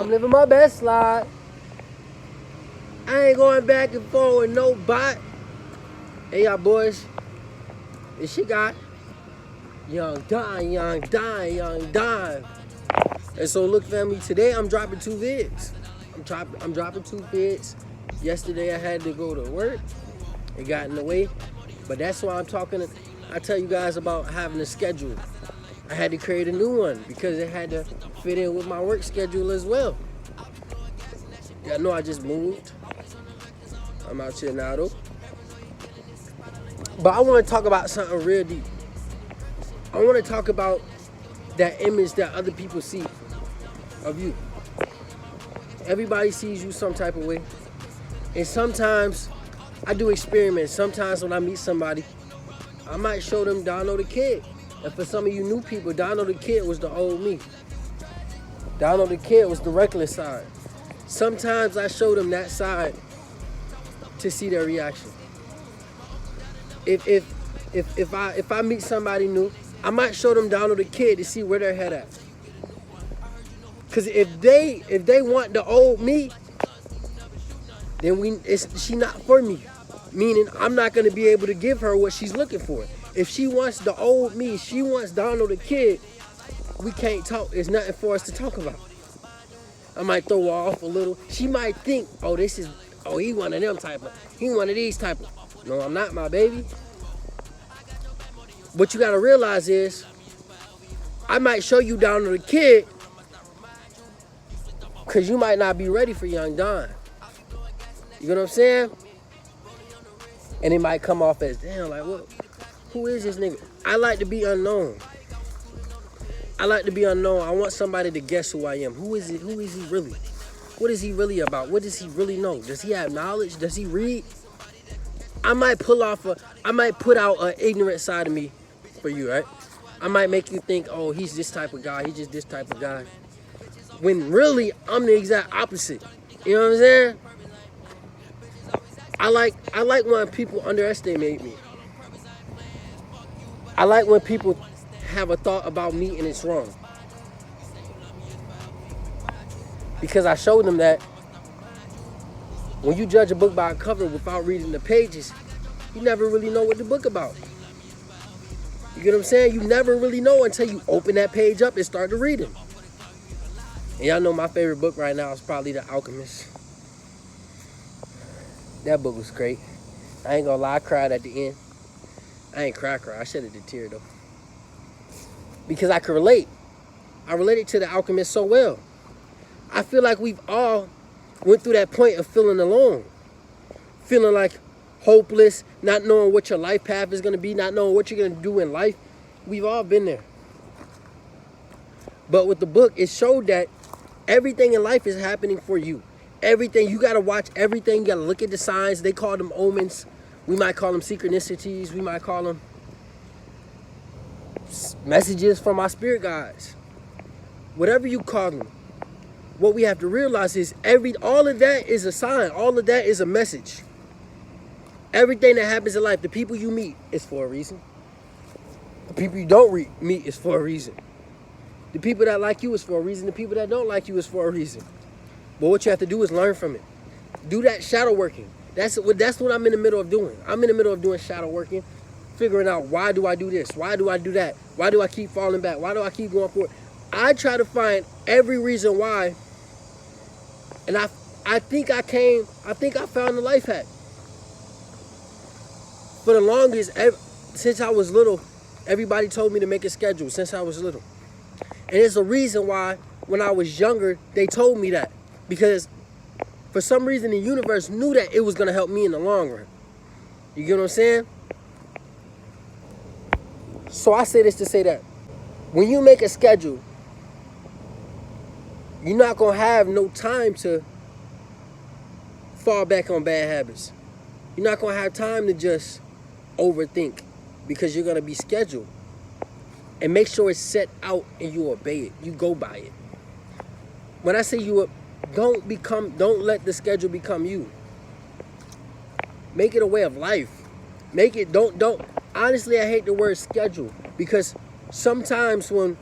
I'm living my best life. I ain't going back and forth with no bot. Hey, y'all boys. This shit got Young Don, Young Don, Young Don. And so look, family, today I'm dropping 2 vids. I'm dropping 2 vids. Yesterday I had to go to work. It got in the way. But that's why I tell you guys about having a schedule. I had to create a new one because it had to fit in with my work schedule as well. Y'all know I just moved. I'm out here now though. But I want to talk about something real deep. I want to talk about that image that other people see of you. Everybody sees you some type of way. And sometimes I do experiments. Sometimes when I meet somebody, I might show them Dono the Kid. And for some of you new people, Dono the Kid was the old me. Dono the Kid was the reckless side. Sometimes I show them that side to see their reaction. If I meet somebody new, I might show them Dono the Kid to see where their head at. Cause if they want the old me, then she not for me. Meaning I'm not gonna be able to give her what she's looking for. If she wants the old me, she wants Dono the Kid, we can't talk. There's nothing for us to talk about. I might throw her off a little. She might think, he one of them type of, he one of these type of. No, I'm not, my baby. What you gotta realize is, I might show you Dono the Kid, cause you might not be ready for Young Don. You know what I'm saying? And it might come off as, damn, like what? Who is this nigga? I like to be unknown. I like to be unknown. I want somebody to guess who I am. Who is it? Who is he really? What is he really about? What does he really know? Does he have knowledge? Does he read? I might put out an ignorant side of me for you, right? I might make you think, oh, he's this type of guy. He's just this type of guy. When really, I'm the exact opposite. You know what I'm saying? I like when people underestimate me. I like when people have a thought about me and it's wrong. Because I showed them that when you judge a book by a cover without reading the pages, you never really know what the book about. You get what I'm saying? You never really know until you open that page up and start to read it. And y'all know my favorite book right now is probably The Alchemist. That book was great. I ain't gonna lie, I cried at the end. I ain't cry. I shedded a tear though. Because I could relate. I related to The Alchemist so well. I feel like we've all went through that point of feeling alone. Feeling like hopeless, not knowing what your life path is gonna be, not knowing what you're gonna do in life. We've all been there. But with the book, it showed that everything in life is happening for you. Everything, you gotta watch everything, you gotta look at the signs. They call them omens. We might call them synchronicities. We might call them messages from our spirit guides. Whatever you call them. What we have to realize is all of that is a sign. All of that is a message. Everything that happens in life, the people you meet is for a reason. The people you don't meet is for a reason. The people that like you is for a reason. The people that don't like you is for a reason. But what you have to do is learn from it. Do that shadow working. That's what I'm in the middle of doing. I'm in the middle of doing shadow working, figuring out why do I do this? Why do I do that? Why do I keep falling back? Why do I keep going forward? I try to find every reason why. And I think I found the life hack. For the longest, since I was little, everybody told me to make a schedule since I was little. And there's a reason why when I was younger, they told me that. Because for some reason, the universe knew that it was going to help me in the long run. You get what I'm saying? So I say this to say that when you make a schedule, you're not going to have no time to fall back on bad habits. You're not going to have time to just overthink because you're going to be scheduled. And make sure it's set out and you obey it. You go by it. When I say don't let the schedule become you. Make it a way of life. Make it, honestly, I hate the word schedule because sometimes when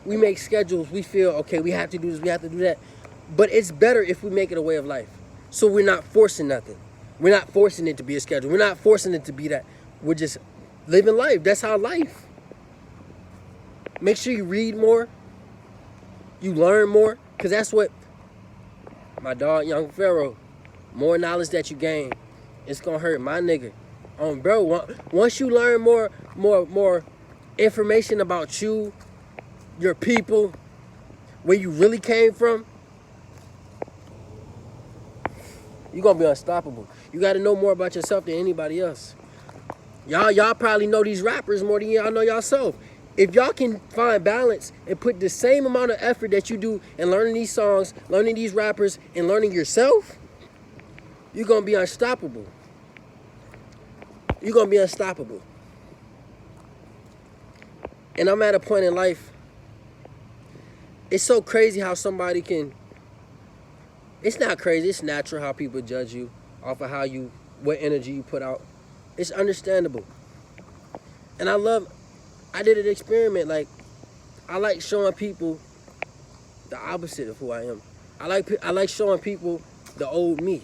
we make schedules, we feel, okay, we have to do this, we have to do that. But it's better if we make it a way of life. So we're not forcing nothing. We're not forcing it to be a schedule. We're not forcing it to be that. We're just living life. That's our life. Make sure you read more. You learn more. Because that's what my dog, Young Pharaoh, more knowledge that you gain, it's going to hurt my nigga. Bro, once you learn more information about you, your people, where you really came from, you're going to be unstoppable. You got to know more about yourself than anybody else. Y'all probably know these rappers more than y'all know yourself. If y'all can find balance and put the same amount of effort that you do in learning these songs, learning these rappers, and learning yourself, you're going to be unstoppable. You're going to be unstoppable. And I'm at a point in life, it's so crazy how somebody can, it's not crazy, it's natural how people judge you off of what energy you put out. It's understandable. And I did an experiment. Like, I like showing people the opposite of who I am. I like showing people the old me.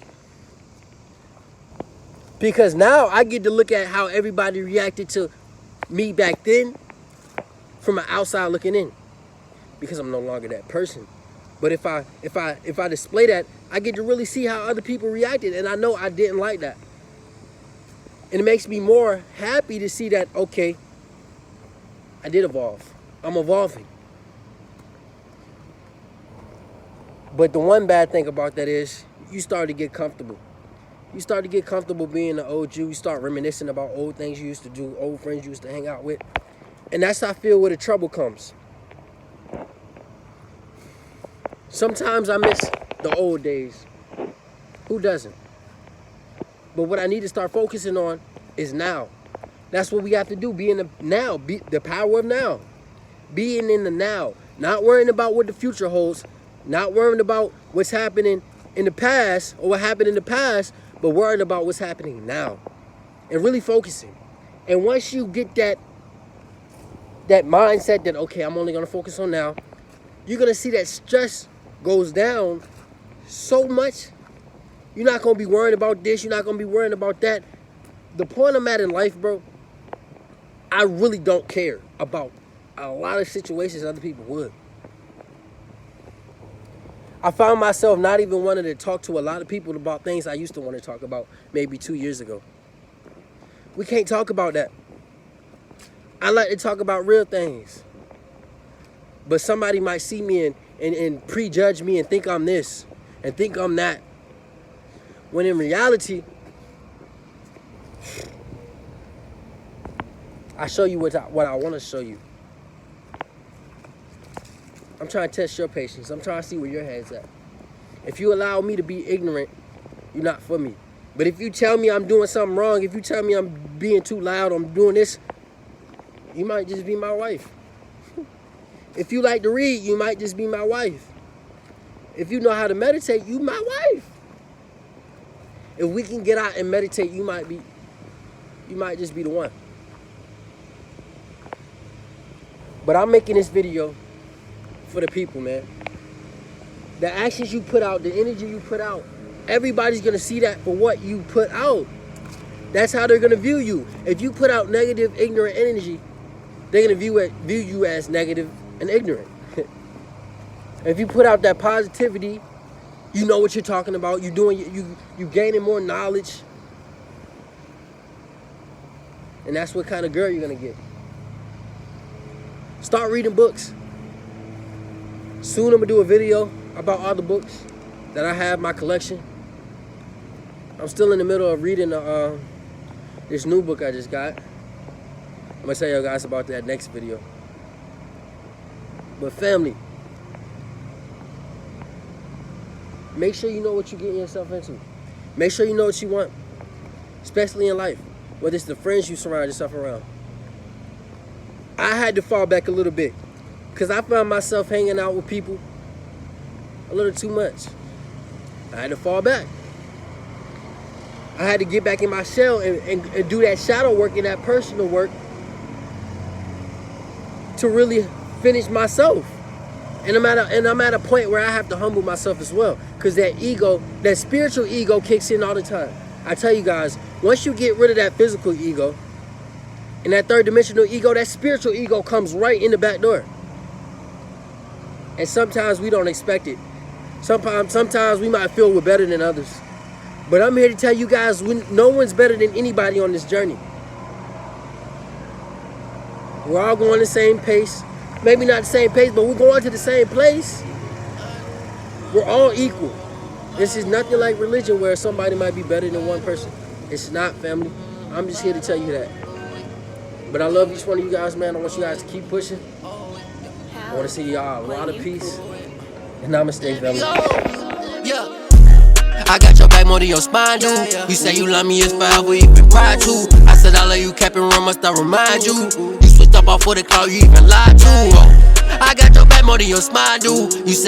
Because now I get to look at how everybody reacted to me back then from an outside looking in. Because I'm no longer that person. But if I display that, I get to really see how other people reacted, and I know I didn't like that. And it makes me more happy to see that, okay, I did evolve. I'm evolving. But the one bad thing about that is you start to get comfortable. You start to get comfortable being the old you. You start reminiscing about old things you used to do, old friends you used to hang out with. And that's how I feel where the trouble comes. Sometimes I miss the old days. Who doesn't? But what I need to start focusing on is now. That's what we have to do. Be in the now. Be the power of now. Being in the now. Not worrying about what the future holds. Not worrying about what's happening in the past or what happened in the past, but worrying about what's happening now. And really focusing. And once you get that mindset that, okay, I'm only going to focus on now, you're going to see that stress goes down so much. You're not going to be worrying about this. You're not going to be worrying about that. The point I'm at in life, bro, I really don't care about a lot of situations other people would. I found myself not even wanting to talk to a lot of people about things I used to want to talk about maybe 2 years ago. We can't talk about that. I like to talk about real things. But somebody might see me and prejudge me and think I'm this and think I'm that. When in reality, I show you what I want to show you. I'm trying to test your patience. I'm trying to see where your head's at. If you allow me to be ignorant, you're not for me. But if you tell me I'm doing something wrong, if you tell me I'm being too loud, I'm doing this, you might just be my wife. If you like to read, you might just be my wife. If you know how to meditate, you my wife. If we can get out and meditate, you might just be the one. But I'm making this video for the people, man. The actions you put out, the energy you put out, everybody's gonna see that for what you put out. That's how they're gonna view you. If you put out negative, ignorant energy, they're gonna view you as negative and ignorant. If you put out that positivity, you know what you're talking about. You gaining more knowledge, and that's what kind of girl you're gonna get. Start reading books. Soon I'm gonna do a video about all the books that I have in my collection. I'm still in the middle of reading this new book I just got. I'm gonna tell you guys about that next video. But family, make sure you know what you're getting yourself into. Make sure you know what you want, especially in life, whether it's the friends you surround yourself around. I had to fall back a little bit because I found myself hanging out with people a little too much. I had to fall back. I had to get back in my shell and do that shadow work and that personal work to really finish myself. And I'm at a point where I have to humble myself as well. Because that ego, that spiritual ego kicks in all the time. I tell you guys, once you get rid of that physical ego and that third dimensional ego, that spiritual ego comes right in the back door. And sometimes we don't expect it. Sometimes we might feel we're better than others. But I'm here to tell you guys, no one's better than anybody on this journey. We're all going the same pace. Maybe not the same pace, but we're going to the same place. We're all equal. This is nothing like religion where somebody might be better than one person. It's not, family. I'm just here to tell you that. But I love each one of you guys, man. I want you guys to keep pushing. I want to see y'all a lot of peace. And namaste, family. Yeah. I got your back more than your spine do. You say you love me, it's forever, even cry too. I said I love you, cap and run, must I remind you? You switched up off for the cloud, you even lied to. I got your back more than your spine do. You said